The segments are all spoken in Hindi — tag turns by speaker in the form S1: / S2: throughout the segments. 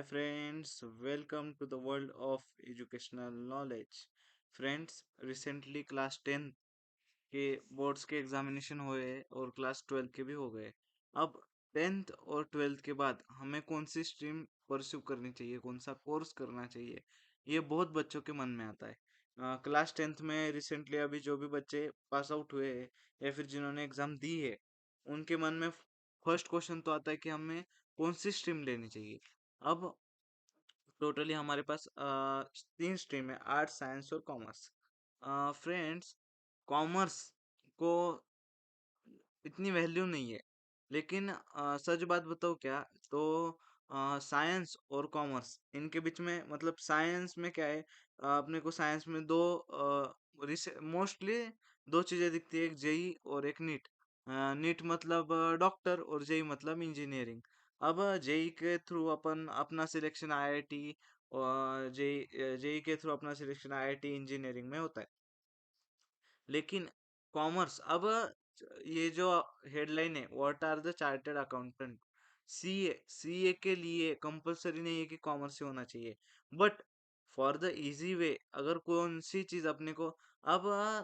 S1: friends, welcome to the world of educational knowledge. Friends, recently class 10 के बोर्ड्स के एग्जामिनेशन हुए और क्लास 12 के भी हो गए। अब 10th और 12th के बाद हमें कौन सी स्ट्रीम परस्यू करनी चाहिए, कौन सा कोर्स करना चाहिए, ये बहुत बच्चों के मन में आता है। क्लास 10th में रिसेंटली अभी जो भी बच्चे पास आउट हुए हैं या फिर जिन्होंने एग्जाम दी है, उनके मन में फर्स्ट क्वेश्चन तो आता है कि हमें कौन सी स्ट्रीम लेनी चाहिए। अब टोटली हमारे पास तीन स्ट्रीम है, आर्ट्स, साइंस और कॉमर्स। फ्रेंड्स, कॉमर्स को इतनी वैल्यू नहीं है, लेकिन सच बात बताओ क्या, तो साइंस और कॉमर्स इनके बीच में, मतलब साइंस में क्या है, अपने को साइंस में दो मोस्टली दो चीजें दिखती है, एक जेई और एक नीट। नीट मतलब डॉक्टर और जेई मतलब इंजीनियरिंग। अब जेई के थ्रू अपन अपना सिलेक्शन आईआईटी, और जेई जेई के थ्रू अपना सिलेक्शन आईआईटी इंजीनियरिंग में होता है। लेकिन कॉमर्स, अब ये जो हेडलाइन है, what are the chartered accountant, CA के लिए कंपलसरी नहीं है कि कॉमर्स से होना चाहिए, but for the easy way अगर कौन सी चीज अपने को, अब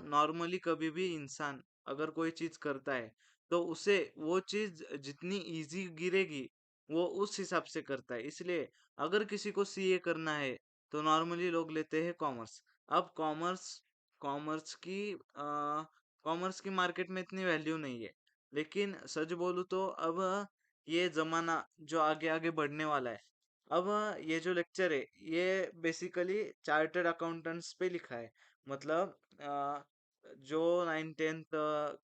S1: नॉर्मली कभी भी इंसान अगर कोई चीज करता है तो उसे वो चीज जितनी इजी गिरेगी वो उस हिसाब से करता है। इसलिए अगर किसी को सीए करना है तो नॉर्मली लोग लेते हैं कॉमर्स। अब कॉमर्स की मार्केट में इतनी वैल्यू नहीं है, लेकिन सच बोलूं तो अब ये जमाना जो आगे आगे बढ़ने वाला है। अब ये जो लेक्चर है ये बेसिकली चार्टर्ड अकाउंटेंट्स पे लिखा है। मतलब जो 9th 10th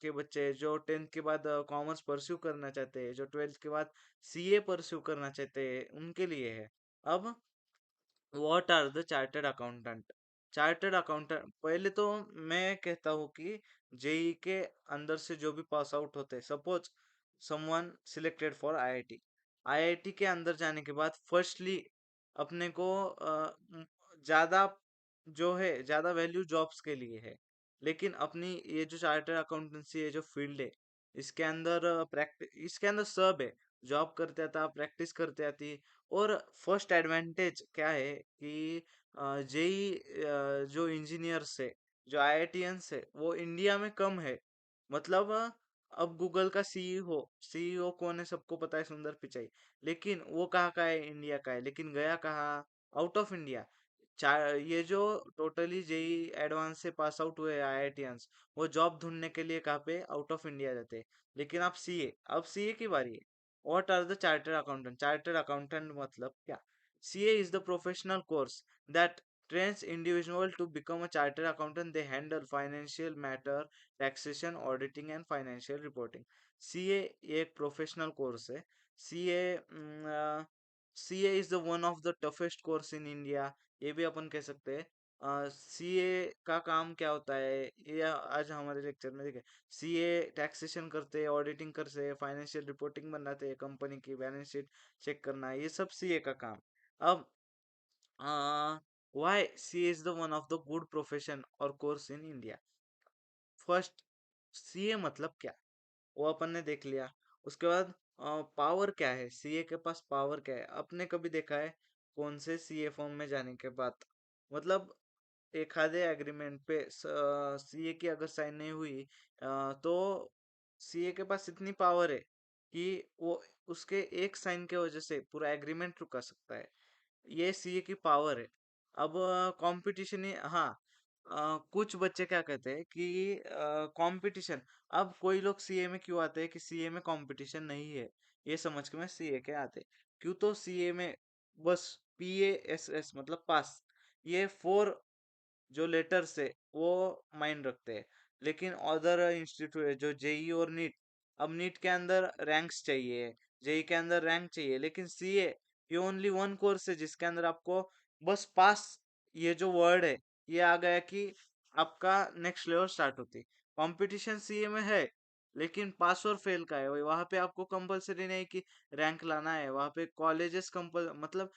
S1: के बच्चे, जो 10th के बाद कॉमर्स परस्यू करना चाहते हैं, जो 12th के बाद सीए परस्यू करना चाहते हैं, उनके लिए है। अब what are the chartered accountant? Chartered accountant, पहले तो मैं कहता हूँ कि जेई के अंदर से जो भी पास आउट होते हैं, suppose someone selected for IIT, IIT के अंदर जाने के बाद फर्स्टली अपने को ज्यादा जो है, ज्यादा वैल्यू जॉब्स के लिए है। लेकिन अपनी ये जो चार्टर्ड अकाउंटेंसी है, जो फील्ड है, इसके अंदर प्रैक्टिस, इसके अंदर सब है। जॉब करते आता, प्रैक्टिस करते आती। और फर्स्ट एडवांटेज क्या है कि जेई जो इंजीनियर्स है, जो आईआईटियंस है, वो इंडिया में कम है। मतलब अब गूगल का सीईओ कौन है सबको पता है, सुंदर पिचाई। लेकिन वो कहाँ का है? इंडिया का है। लेकिन गया कहाँ? Out of India. ये जो टोटली जेई एडवांस से पास आउट हुए आईआईटियंस, वो जॉब ढूंढने के लिए कहाँ पे? आउट ऑफ इंडिया जाते हैं। लेकिन अब सीए की बारी है। What are the chartered accountant? Chartered accountant मतलब क्या? CA is the professional course that trains individual to become a chartered accountant. They handle financial matter, taxation, auditing and financial reporting. CA एक professional course है। CA CA is the one of the toughest course in India, ये भी अपन कह सकते हैं। सीए का काम क्या होता है, ये आज हमारे लेक्चर में देखें। सीए टैक्सेशन करते हैं, ऑडिटिंग करते हैं, फाइनेंशियल रिपोर्टिंग बनाते हैं, कंपनी की बैलेंस शीट चेक करना, ये सब सीए का काम। अब why CA is the one of the good profession और course in India. First, CA मतलब क्या, वो अपन ने देख लिया। उसके बाद पावर क्या है, सीए के पास पावर क्या है, आपने कभी देखा है कौन से सीए फॉर्म में जाने के बाद, मतलब एक आधे एग्रीमेंट पे सीए की अगर साइन नहीं हुई, तो सीए के पास इतनी पावर है कि वो उसके एक साइन के वजह से पूरा एग्रीमेंट रुका सकता है। ये सीए की पावर है। अब कंपटीशन ही, हाँ, कुछ बच्चे क्या कहते हैं कि कंपटीशन, अब कोई लोग सीए में क्यों आते हैं कि सीए में कंपटीशन नहीं है, ये समझ के मैं सीए के आते। क्यों? तो सीए में बस PASS मतलब पास, ये 4 जो लेटर्स है वो माइंड रखते हैं। लेकिन अदर इंस्टीट्यूट है जो जेई और नीट, अब नीट के अंदर रैंक्स चाहिए, जेई के अंदर रैंक चाहिए, लेकिन सीए ये ओनली वन कोर्स है जिसके अंदर आपको बस पास, ये जो वर्ड है ये आ गया कि आपका नेक्स्ट लेवल स्टार्ट होती। कंपटीशन सीए में है, लेकिन पास और फेल का है। वहां पे आपको कंपलसरी नहीं कि रैंक लाना है, वहां पे कॉलेजेस कंपल, मतलब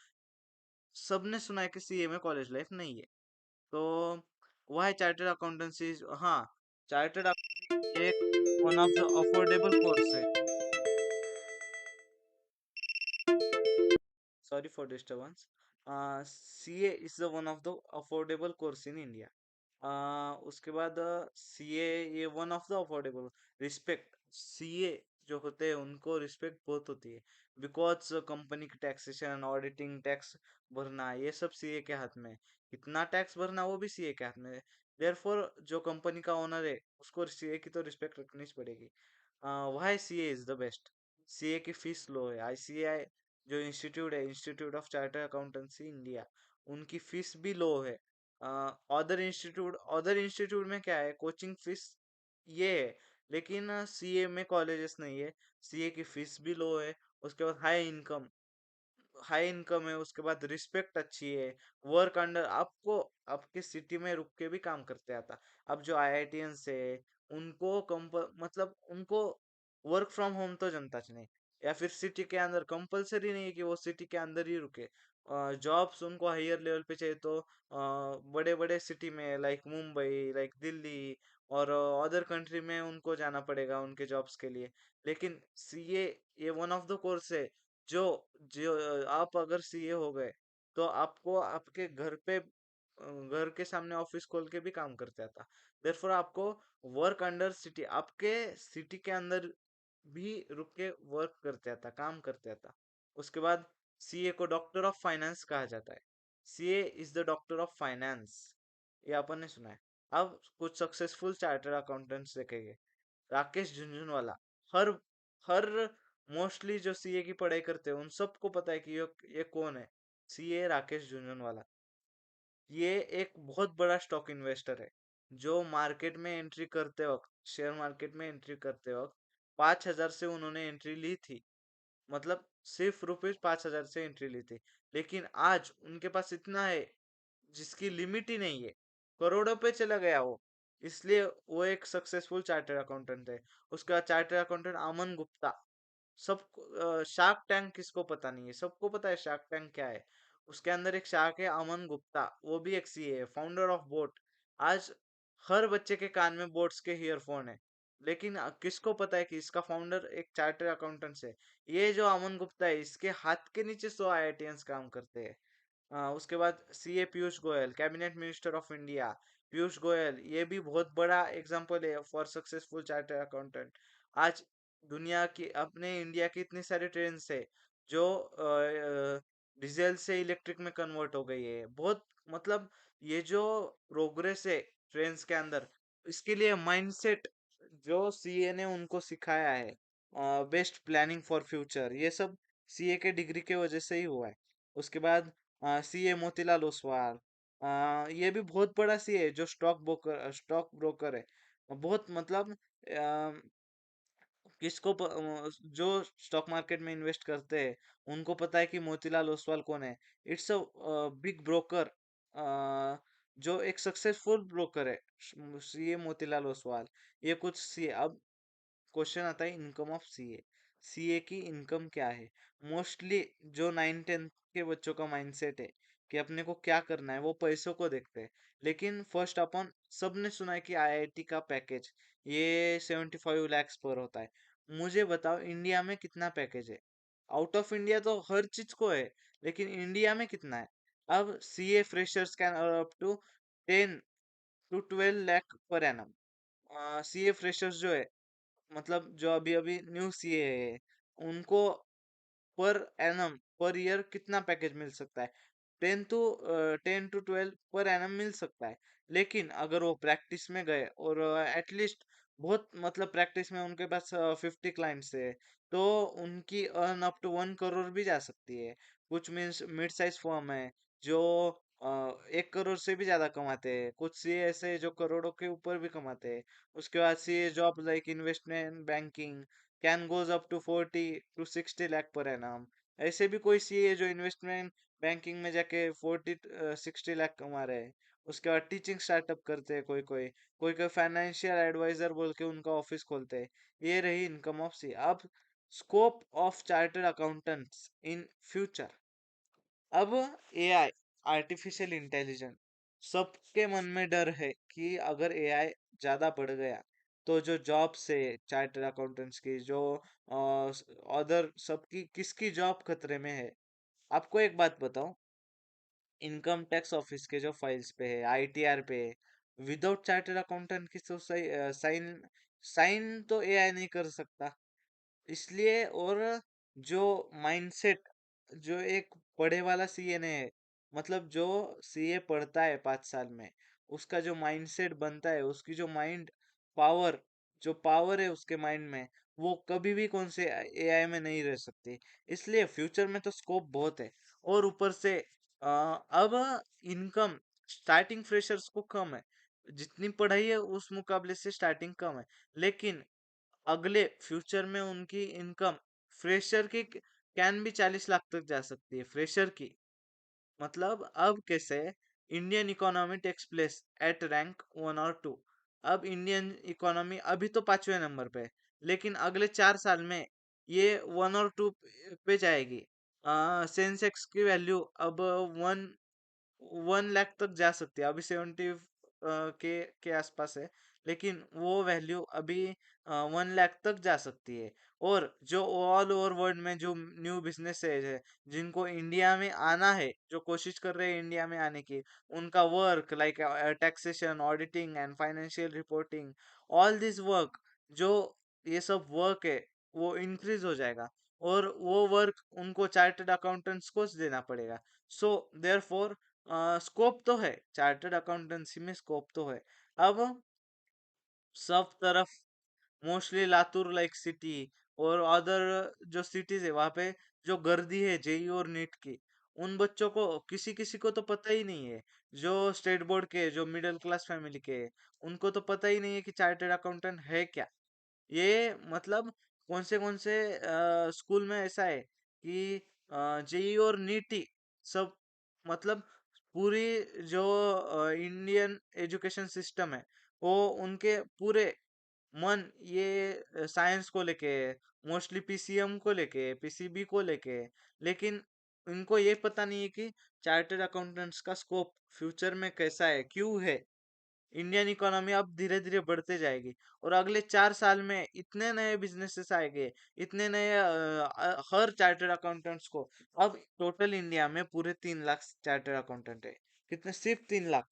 S1: सबने सुना है कि सीए में कॉलेज लाइफ नहीं है। तो वह है चार्टर्ड अकाउंटेंसी। हाँ, चार्टर्ड एक one of the affordable course है। sorry for disturbance. CA is the one of the affordable course in India. उसके बाद सीए, ये one of the affordable, respect, CA जो होते हैं उनको रिस्पेक्ट बहुत होती है, बिकॉज कंपनी की टैक्सेशन, ऑडिटिंग, टैक्स भरना, ये सब सीए के हाथ में है। कितना टैक्स भरना वो भी सीए के हाथ में है। देयरफॉर जो कंपनी का ओनर है उसको सीए की तो रिस्पेक्ट रखनी पड़ेगी। Why CA is the best? CA की फीस लो है। आईसीएआई जो इंस्टीट्यूट है, institute of chartered accountancy India, उनकी फीस भी लो है। अदर इंस्टीट्यूट में क्या है, कोचिंग फीस ये है, लेकिन सीए में कॉलेजेस नहीं है। सीए की फीस भी लो है। उसके बाद हाई इनकम है। उसके बाद रिस्पेक्ट अच्छी है। वर्क अंडर आपको, आपके सिटी में रुक के भी काम करते आता। अब जो आईआईटियंस है उनको मतलब उनको वर्क फ्रॉम होम तो जनता च नहीं, या फिर सिटी के अंदर कंपलसरी नहीं है कि वो सिटी के अंदर ही रुके। जॉब्स उनको हायर लेवल पे चाहिए तो बड़े बड़े सिटी में, लाइक मुंबई, लाइक दिल्ली और अदर कंट्री में उनको जाना पड़ेगा उनके जॉब्स के लिए। लेकिन सीए ये वन ऑफ द कोर्स है जो जो आप अगर सीए हो गए तो आपको आपके घर पे घर के सामने ऑफिस खोल के भी काम करते आता। देयरफॉर आपको वर्क अंडर सिटी, आपके सिटी के अंदर भी रुक के वर्क करते आता, काम करते आता। उसके बाद सीए को डॉक्टर ऑफ फाइनेंस कहा जाता है। CA is the doctor of finance, ये अपन ने सुना है। अब कुछ सक्सेसफुल चार्टर्ड अकाउंटेंट्स देखेंगे। राकेश झुनझुनवाला, हर हर मोस्टली जो सीए की पढ़ाई करते हैं उन सबको पता है कि ये कौन है। सीए राकेश झुनझुनवाला, ये एक बहुत बड़ा स्टॉक इन्वेस्टर है। जो मार्केट में एंट्री करते वक्त, शेयर मार्केट में एंट्री करते वक्त 5,000 से उन्होंने एंट्री ली थी। मतलब सिर्फ ₹5,000 से एंट्री ली थी। लेकिन आज उनके पास इतना है जिसकी लिमिट ही नहीं है, करोड़ों पे चला गया वो। इसलिए वो एक सक्सेसफुल चार्टर्ड अकाउंटेंट है। उसका चार्टर्ड अकाउंटेंट अमन गुप्ता, सब शार्क टैंक किसको पता नहीं है, सबको पता है शार्क टैंक क्या है। उसके अंदर एक शार्क है अमन गुप्ता, वो भी एक सीए है, फाउंडर ऑफ बोट। आज हर बच्चे के कान में बोट्स के ईयरफोन है, लेकिन किसको पता है कि इसका फाउंडर एक चार्टर्ड अकाउंटेंट है। ये जो अमन गुप्ता है, इसके हाथ के नीचे 100 आईआईटियंस काम करते हैं। उसके बाद CA Piyush Goyal, cabinet minister of India. Piyush Goyal ये भी बहुत बड़ा एग्जांपल है फॉर सक्सेसफुल चार्टर्ड अकाउंटेंट। आज दुनिया की, अपने इंडिया की इतनी सारी ट्रेन है जो डीजल से इलेक्ट्रिक में कन्वर्ट हो गई है। बहुत मतलब ये जो प्रोग्रेस है ट्रेन के अंदर, इसके लिए माइंडसेट जो सीए ने उनको सिखाया है, बेस्ट प्लानिंग फॉर फ्यूचर, ये सब सीए के डिग्री के वजह से ही हुआ है। उसके बाद सीए मोतीलाल ओसवाल, ये भी बहुत बड़ा सीए है जो स्टॉक ब्रोकर है। बहुत मतलब जो स्टॉक मार्केट में इन्वेस्ट करते हैं उनको पता है कि मोतीलाल ओसवाल कौन है। इट्स अ बिग ब्रोकर, जो एक सक्सेसफुल ब्रोकर है, सीए मोतीलाल ओसवाल। ये कुछ सीए। अब क्वेश्चन आता है इनकम ऑफ सीए। सीए की इनकम क्या है? मोस्टली जो 9-10 के बच्चों का माइंडसेट है कि अपने को क्या करना है, वो पैसों को देखते हैं। लेकिन फर्स्ट अपन सबने सुना है कि आईआईटी का पैकेज ये 75 lakhs पर होता है। मुझे बताओ इंडिया में कितना पैकेज है? आउट ऑफ इंडिया तो हर चीज को है, लेकिन इंडिया में कितना है? अब CA freshers can up to 10 to 12 lakh per annum. CA freshers जो है, मतलब जो अभी अभी न्यू सीए है, उनको पर एनम, पर ईयर कितना पैकेज मिल सकता है? 10 to 12 पर एनम मिल सकता है। लेकिन अगर वो प्रैक्टिस में गए और एटलीस्ट बहुत मतलब प्रैक्टिस में उनके पास 50 क्लाइंट्स है, तो उनकी अर्न अप टू 1 करोड़ भी जा सकती है। कुछ मीन्स मिड साइज फर्म है जो 1 करोड़ से भी ज्यादा कमाते हैं। कुछ सीए ऐसे हैं जो करोड़ों के ऊपर भी कमाते हैं। उसके बाद CA job like investment banking can goes up to 40 to 60 lakh per annum. ऐसे भी कोई सीए जो इन्वेस्टमेंट बैंकिंग में जाके 40-60 लाख कमा रहे हैं। उसके बाद टीचिंग स्टार्टअप करते हैं कोई कोई, कोई फाइनेंशियल एडवाइजर बोल के उनका ऑफिस खोलते हैं। ये रही इनकम ऑफ सी। अब scope of chartered accountants in future. अब एआई, आर्टिफिशियल इंटेलिजेंस, सबके मन में डर है कि अगर एआई ज्यादा बढ़ गया तो जो जॉब्स है चार्टर्ड अकाउंटेंट्स की, जो अदर सबकी, किसकी जॉब खतरे में है? आपको एक बात बताऊं, इनकम टैक्स ऑफिस के जो फाइल्स पे है, आईटीआर पे है, विदाउट चार्टर्ड अकाउंटेंट की तो साइन साइन तो एआई नहीं कर सकता। इसलिए, और जो माइंडसेट जो एक पढ़े वाला सीए ने है, मतलब जो सीए पढ़ता है 5 साल में, उसका जो माइंडसेट बनता है, उसकी जो माइंड पावर, जो पावर है उसके माइंड में, वो कभी भी कौन से एआई में नहीं रह सकती। इसलिए फ्यूचर में तो स्कोप बहुत है। और ऊपर से अब इनकम स्टार्टिंग फ्रेशर्स को कम है, जितनी पढ़ाई है उस मुकाबले से स्टार्टिंग कम है, लेकिन अगले फ्यूचर में उनकी इनकम फ्रेशर की कैन भी 40 लाख तक जा सकती है, फ्रेशर की। मतलब अब कैसे, Indian economy takes place at rank 1 और 2। अब इंडियन इकोनॉमी अभी तो 5वें नंबर पे है, लेकिन अगले 4 साल में ये 1 और 2 पे जाएगी। सेंसेक्स की वैल्यू अब 1 लाख तक जा सकती है, अभी 70 के आसपास है, लेकिन वो वैल्यू अभी 1 लाख तक जा सकती है। और जो ऑल ओवर वर्ल्ड में जो न्यू बिजनेस है, जिनको इंडिया में आना है, जो कोशिश कर रहे हैं इंडिया में आने की, उनका work like taxation, auditing and financial reporting, all this work, जो ये सब वर्क है, वो इंक्रीज हो जाएगा। और वो वर्क उनको चार्टर्ड अकाउंटेंट्स को देना पड़ेगा। सो देयरफॉर स्कोप तो है, चार्टर्ड अकाउंटेंसी में स्कोप तो है। अब सब तरफ, मोस्टली लातूर लाइक सिटी और अदर जो सिटीज है, वहां पे जो गर्दी है जेई और नीट की, उन बच्चों को किसी किसी को तो पता ही नहीं है। जो स्टेट बोर्ड के, जो मिडिल क्लास फैमिली के हैं, उनको तो पता ही नहीं है कि चार्टर्ड अकाउंटेंट है क्या। ये मतलब कौन से स्कूल में ऐसा है कि जेई और नीट सब, मतलब पूरी जो इंडियन एजुकेशन सिस्टम है, वो उनके पूरे मन ये साइंस को लेके, मोस्टली पीसीएम को लेके, पीसीबी को लेके। लेकिन इनको ये पता नहीं है कि चार्टर्ड अकाउंटेंट्स का स्कोप फ्यूचर में कैसा है, क्यों है। इंडियन इकोनॉमी अब धीरे धीरे बढ़ते जाएगी, और अगले 4 साल में इतने नए बिजनेसेस आएंगे, इतने नए हर चार्टर्ड अकाउंटेंट्स को। अब टोटल इंडिया में पूरे 3 लाख चार्टर्ड अकाउंटेंट है। कितने? सिर्फ 3 लाख।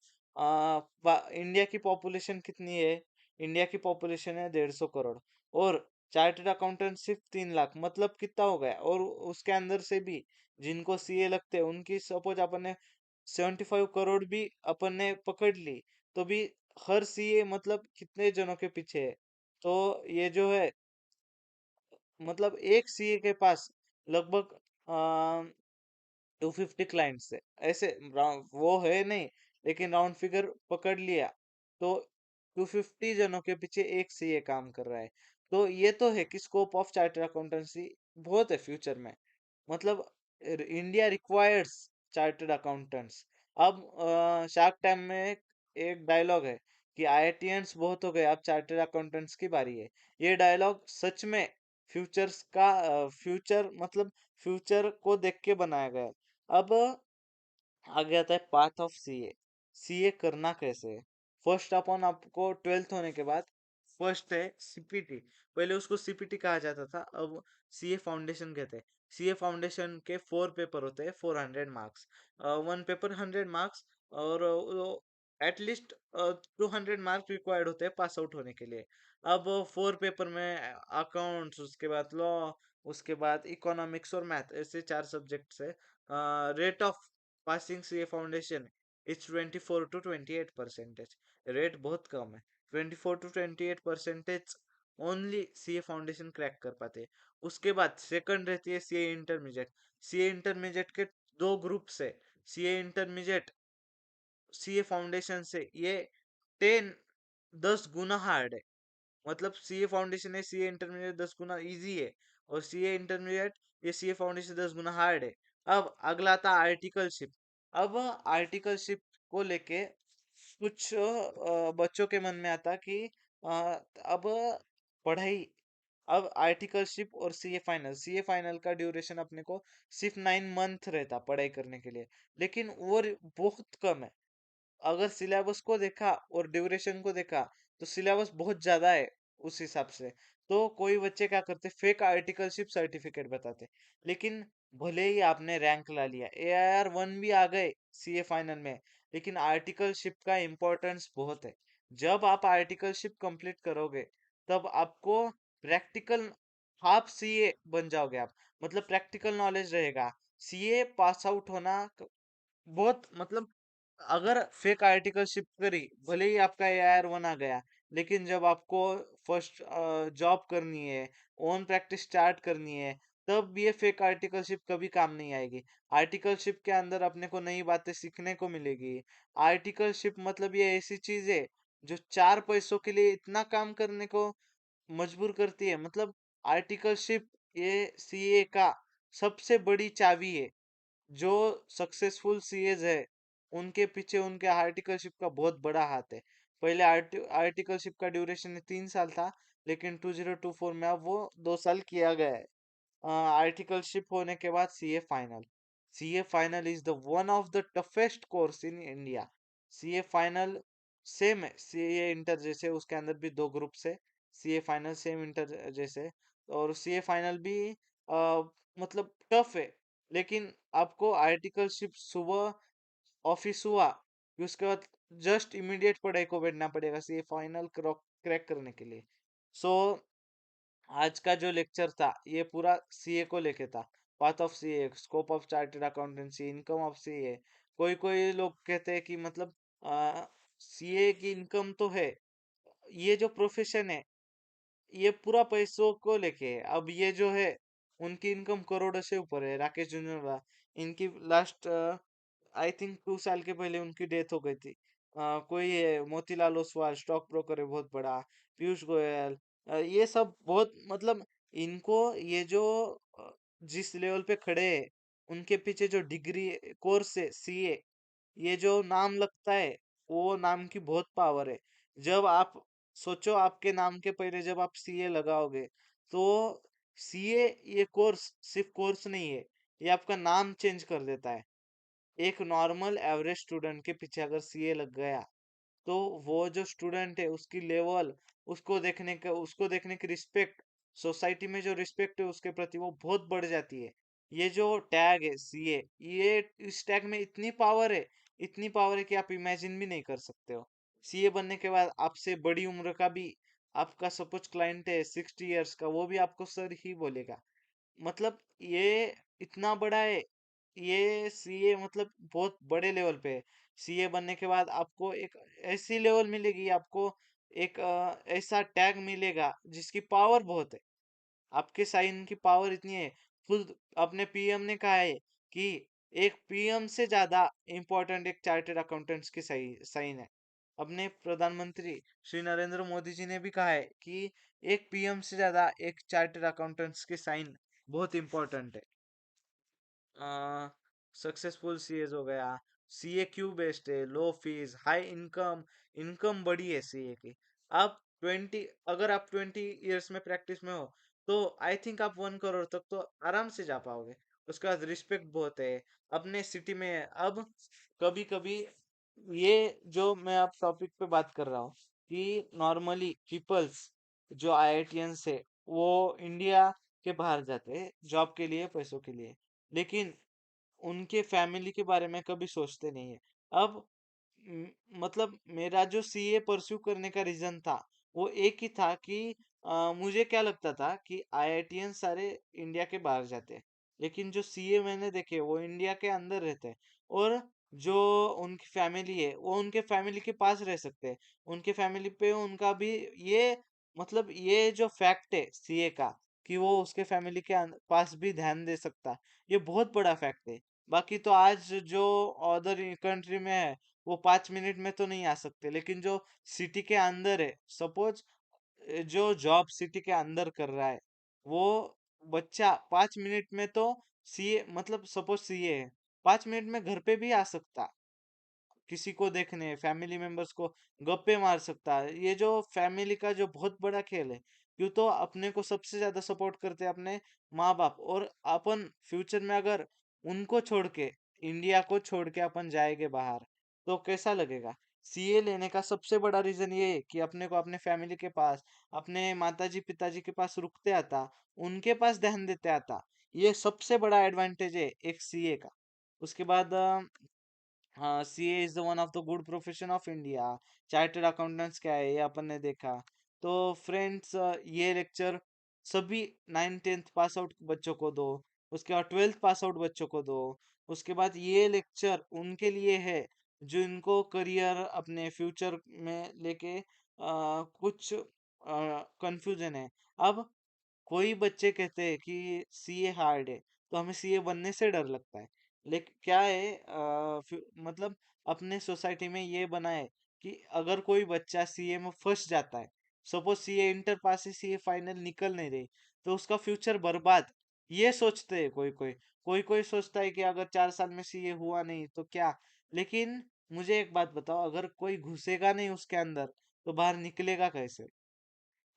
S1: इंडिया की पॉपुलेशन कितनी है? इंडिया की पॉपुलेशन है 150 करोड़, और चार्टर्ड अकाउंटेंट सिर्फ 3 लाख, मतलब कितना हो गया। और उसके अंदर से भी जिनको सीए लगते हैं, उनकी सपोज अपन ने 75 करोड़ भी अपन ने पकड़ ली, तो भी हर सीए मतलब कितने जनों के पीछे है। तो ये जो है, मतलब एक सीए के पास लगभग 250 क्लाइंट्स है, ऐसे वो है नहीं, लेकिन राउंड फिगर पकड़ लिया तो 250 जनों के पीछे एक सीए काम कर रहा है। तो ये तो है कि स्कोप ऑफ चार्टर अकाउंटेंसी बहुत है फ्यूचर में। मतलब इंडिया रिक्वायर्स चार्टर्ड अकाउंटेंट्स। अब शार्क टैंक में एक डायलॉग है कि आईआईटियंस बहुत हो गए, अब चार्टर्ड अकाउंटेंट्स की बारी है। ये डायलॉग सच में फ्यूचर्स का, फ्यूचर मतलब फ्यूचर को देख के बनाया गया है। अब आगे आता है पाथ ऑफ सीए। सीए करना कैसे है? फर्स्ट अपन आपको 12th होने के बाद फर्स्ट है सीपीटी। पहले उसको सीपीटी कहा जाता था, अब सीए फाउंडेशन कहते हैं। सीए फाउंडेशन के 4 पेपर होते हैं, 400 मार्क्स, 1 पेपर 100 मार्क्स, और एटलीस्ट 200 मार्क्स रिक्वायर्ड होते हैं पास आउट होने के लिए। अब 4 पेपर में अकाउंट्स, उसके बाद लॉ, उसके बाद इकोनॉमिक्स और मैथ, ऐसे 4 सब्जेक्ट्स है। Rate of passing CA foundation it's 24 to 28 percentage. Rate बहुत कम है। 24 to 28 percentage only CA foundation crack कर पाते हैं। उसके बाद सेकंड रहती है सीए इंटरमीडिएट। सीए इंटरमीडिएट के दो ग्रुप्स है। सीए इंटरमीडिएट सीए फाउंडेशन से ये 10 गुना हार्ड है। मतलब सीए फाउंडेशन है, सीए इंटरमीडिएट 10 गुना इजी है, और सीए इंटरमीडिएट ये सीए फाउंडेशन 10 गुना हार्ड है। अब अगला आता आर्टिकलशिप। अब आर्टिकलशिप को लेके कुछ बच्चों के मन में आता कि अब पढ़ाई, अब आर्टिकलशिप और सीए फाइनल का ड्यूरेशन अपने को सिर्फ 9 मंथ रहता पढ़ाई करने के लिए, लेकिन वो बहुत कम है। अगर सिलेबस को देखा और ड्यूरेशन को देखा, तो सिलेबस बहुत ज्यादा है उस हिसाब से। तो कोई बच्चे क्या करते, फेक आर्टिकलशिप सर्टिफिकेट बताते। लेकिन भले ही आपने रैंक ला लिया, AIR 1 भी आ गए सीए फाइनल में, लेकिन आर्टिकलशिप का इम्पोर्टेंस बहुत है। जब आप आर्टिकलशिप कंप्लीट करोगे, तब आपको प्रैक्टिकल, हाफ सीए बन जाओगे आप। मतलब प्रैक्टिकल नॉलेज रहेगा। सीए पास आउट होना बहुत मतलब, अगर फेक आर्टिकलशिप करी, भले ही आपका AIR 1 आ गया, लेकिन जब आपको फर्स्ट जॉब करनी है, ओन प्रैक्टिस स्टार्ट करनी है, तब ये फेक आर्टिकलशिप कभी काम नहीं आएगी। आर्टिकलशिप के अंदर अपने को नई बातें सीखने को मिलेगी। आर्टिकलशिप मतलब ये ऐसी चीज है जो चार पैसों के लिए इतना काम करने को मजबूर करती है। मतलब आर्टिकलशिप ये सीए का सबसे बड़ी चाबी है। जो सक्सेसफुल सीएज है, उनके पीछे उनके आर्टिकलशिप का बहुत बड़ा हाथ है। पहले आर्टिकलशिप का ड्यूरेशन 3 साल था, लेकिन 2024 में अब वो 2 साल किया गया है। आर्टिकलशिप होने के बाद CA final is the one of the toughest course in India. CA final same है सीए इंटर जैसे, उसके अंदर भी दो ग्रुप से। सीए फाइनल सेम इंटर जैसे, और सीए फाइनल भी मतलब टफ है। लेकिन आपको आर्टिकलशिप सुबह ऑफिस हुआ कि उसके बाद जस्ट इमीडिएट पढ़ाई को बैठना पड़ेगा सीए फाइनल क्रैक करने के लिए। सो आज का जो लेक्चर था ये पूरा सीए को लेके था। Path of CA, scope of chartered accountancy, income of CA. कोई कोई लोग कहते हैं कि मतलब सीए की इनकम तो है, ये जो प्रोफेशन है ये पूरा पैसों को लेके है। अब ये जो है, उनकी इनकम करोड़ों से ऊपर है। राकेश झुनझुनवाला, इनकी लास्ट आई थिंक 2 साल के पहले उनकी डेथ हो गई थी। कोई है मोतीलाल ओसवाल, स्टॉक ब्रोकर है बहुत बड़ा। पीयूष गोयल, ये सब बहुत मतलब, इनको ये जो अ, जिस लेवल पे खड़े हैं, उनके पीछे जो डिग्री कोर्स है सीए, ये जो नाम लगता है, वो नाम की बहुत पावर है। जब आप सोचो, आपके नाम के पहले जब आप सीए लगाओगे, तो सीए ये कोर्स सिर्फ कोर्स नहीं है, ये आपका नाम चेंज कर देता है। एक नॉर्मल एवरेज स्टूडेंट के पीछे अगर सीए लग गया, तो वो जो स्टूडेंट है उसकी लेवल, उसको देखने की रिस्पेक्ट, सोसाइटी में जो रिस्पेक्ट है उसके प्रति, वो बहुत बढ़ जाती है। ये जो टैग है सीए, ये इस टैग में इतनी पावर है, इतनी पावर है कि आप इमेजिन भी नहीं कर सकते हो। सीए बनने के बाद आपसे बड़ी उम्र का भी, आपका सपोज क्लाइंट है 60 इयर्स का, वो भी आपको सर ही बोलेगा। मतलब ये इतना बड़ा है। ये सीए मतलब बहुत बड़े लेवल पे है। सीए बनने के बाद आपको एक ऐसी लेवल मिलेगी, आपको एक ऐसा टैग मिलेगा जिसकी पावर बहुत है। आपके साइन की पावर इतनी है। खुद अपने पीएम ने कहा है कि एक पीएम से ज्यादा इम्पोर्टेंट एक चार्टर्ड अकाउंटेंट्स की सही साइन है। अपने प्रधानमंत्री श्री नरेंद्र मोदी जी ने भी कहा है कि एक पीएम से ज्यादा एक चार्टर्ड अकाउंटेंट्स की साइन बहुत इंपॉर्टेंट है। सक्सेसफुल सीएस हो गया। सीए क्यू बेस्ड है, लो फीस हाई इनकम, इनकम बड़ी है सीए की। आप 20, अगर आप 20 इयर्स में प्रैक्टिस में हो, तो आई थिंक आप 1 करोड़ तक तो आराम से जा पाओगे। उसके बाद रिस्पेक्ट बहुत है अपने सिटी में। अब कभी कभी ये जो मैं आप टॉपिक पे बात कर रहा हूँ, कि नॉर्मली पीपल्स जो आईआईटियंस है, वो इंडिया के बाहर जाते हैं जॉब के लिए, पैसों के लिए, लेकिन उनके फैमिली के बारे में कभी सोचते नहीं है। अब म- मतलब मेरा जो सीए परस्यू करने का रीजन था, वो एक ही था कि मुझे क्या लगता था कि आईआईटियन सारे इंडिया के बाहर जाते हैं, लेकिन जो सीए मैंने देखे वो इंडिया के अंदर रहते हैं। और जो उनकी फैमिली है, वो उनके फैमिली के पास रह सकते हैं। उनके फैमिली पे उनका भी ये मतलब, ये जो फैक्ट है सीए का, कि वो उसके फैमिली के पास भी ध्यान दे सकता है, ये बहुत बड़ा फैक्ट है। बाकी तो आज जो अदर कंट्री में है, वो 5 मिनट में तो नहीं आ सकते, लेकिन जो सिटी के अंदर है, सपोज जो जॉब सिटी के अंदर कर रहा है, वो बच्चा 5 मिनट में तो सीए, मतलब सपोज सीए है, 5 मिनट में घर पे भी आ सकता, किसी को देखने, फैमिली मेंबर्स को गप्पे मार सकता है। ये जो फैमिली का जो बहुत बड़ा खेल है, क्यों तो अपने को सबसे ज्यादा सपोर्ट करते हैं अपने माँ बाप। और अपन फ्यूचर में अगर उनको छोड़ के, इंडिया को छोड़ के अपन जाएंगे बाहर, तो कैसा लगेगा। सीए लेने का सबसे बड़ा रीजन ये है कि अपने को अपने फैमिली के पास, अपने माताजी पिताजी के पास रुकते आता, उनके पास ध्यान देते आता। ये सबसे बड़ा एडवांटेज है एक सीए का। उसके बाद हाँ, CA is the one of the good profession of India. Chartered accountants क्या है ये अपन ने देखा। तो फ्रेंड्स, ये लेक्चर सभी 9th 10th पास आउट बच्चों को दो, उसके बाद 12th पास आउट बच्चों को दो। उसके बाद ये लेक्चर उनके लिए है जो इनको करियर अपने फ्यूचर में लेके कुछ कंफ्यूजन है। अब कोई बच्चे कहते हैं कि सीए हार्ड है, तो हमें सीए बनने से डर लगता है। लेकिन क्या है, मतलब अपने सोसाइटी में ये बना है कि अगर कोई बच्चा सीए में फंस जाता है, सपोज सीए इंटर पास है, सीए फाइनल निकल नहीं रही, तो उसका फ्यूचर बर्बाद। ये सोचते हैं कोई कोई सोचता है कि अगर 4 साल में सीए हुआ नहीं तो क्या। लेकिन मुझे एक बात बताओ, अगर कोई घुसेगा नहीं उसके अंदर तो बाहर निकलेगा कैसे?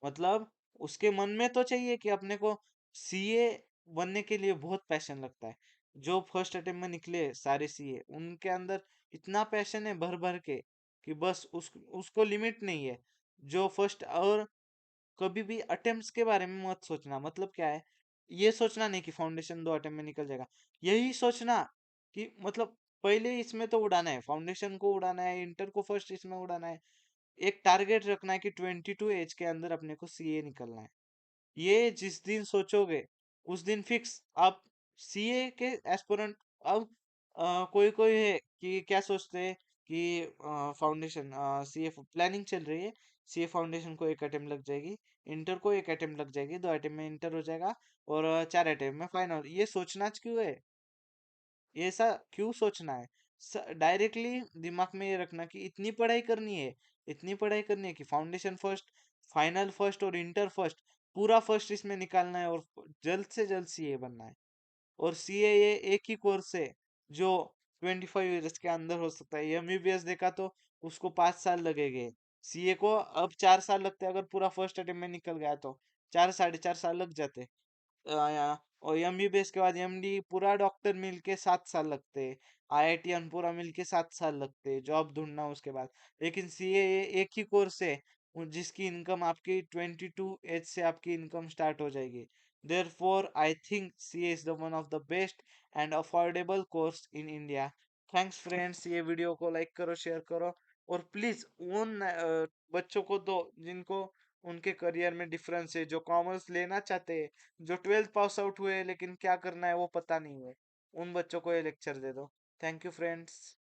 S1: मतलब उसके मन में तो चाहिए कि अपने को सीए बनने के लिए बहुत पैशन लगता है। जो फर्स्ट अटेम्प्ट में निकले सारे सीए, उनके अंदर इतना पैशन है भर भर के कि बस उसको लिमिट नहीं है। जो फर्स्ट और कभी भी अटेम्प्ट्स के बारे में मत सोचना। मतलब क्या है, ये सोचना नहीं कि फाउंडेशन 2 अटेम्प्ट में निकल जाएगा। यही सोचना कि मतलब पहले इसमें तो उड़ाना है, फाउंडेशन को उड़ाना है, इंटर को फर्स्ट इसमें उड़ाना है। एक टारगेट रखना है कि 22 एज के अंदर अपने को सीए निकलना है। ये जिस दिन सोचोगे उस दिन फिक्स आप सीए के एस्पिरेंट। अब कोई कोई है कि क्या सोचते हैं कि फाउंडेशन सीए प्लानिंग चल रही है, सीए फाउंडेशन को 1 अटेम्प्ट लग जाएगी, इंटर को 1 अटेम्प्ट लग जाएगी, 2 अटेम्प्ट में इंटर हो जाएगा और 4 अटेम्प्ट में फाइनल। ये सोचना क्यों है? ये ऐसा क्यों सोचना है? डायरेक्टली दिमाग में ये रखना कि इतनी पढ़ाई करनी है, इतनी पढ़ाई करनी है कि फाउंडेशन फर्स्ट, फाइनल फर्स्ट और इंटर फर्स्ट, पूरा फर्स्ट इसमें निकालना है और जल्द से जल्द सीए बनना है। और सीए ये एक ही कोर्स है जो 25 ईयर्स के अंदर हो सकता है। एमबीबीएस देखा तो उसको 5 साल लगेंगे, सीए को अब 4 साल लगते हैं। अगर पूरा फर्स्ट अटेम्प्ट में निकल गया तो 4 साढ़े 4 साल लग जाते। और एमबीबीएस के बाद एमडी पूरा डॉक्टर मिलके 7 साल लगते। आईआईटीएन पूरा मिलके 7 साल लगते जॉब ढूंढना उसके बाद। लेकिन सीए एक ही कोर्स है जिसकी इनकम आपकी 22 एज से आपकी इनकम स्टार्ट हो जाएगी। Therefore I think CA is the one of the best and affordable course in India. Thanks friends, ये वीडियो को लाइक करो, शेयर करो और प्लीज उन बच्चों को दो जिनको उनके करियर में डिफरेंस है, जो कॉमर्स लेना चाहते हैं, जो 12th पास आउट हुए लेकिन क्या करना है वो पता नहीं है, उन बच्चों को ये लेक्चर दे दो। Thank you friends.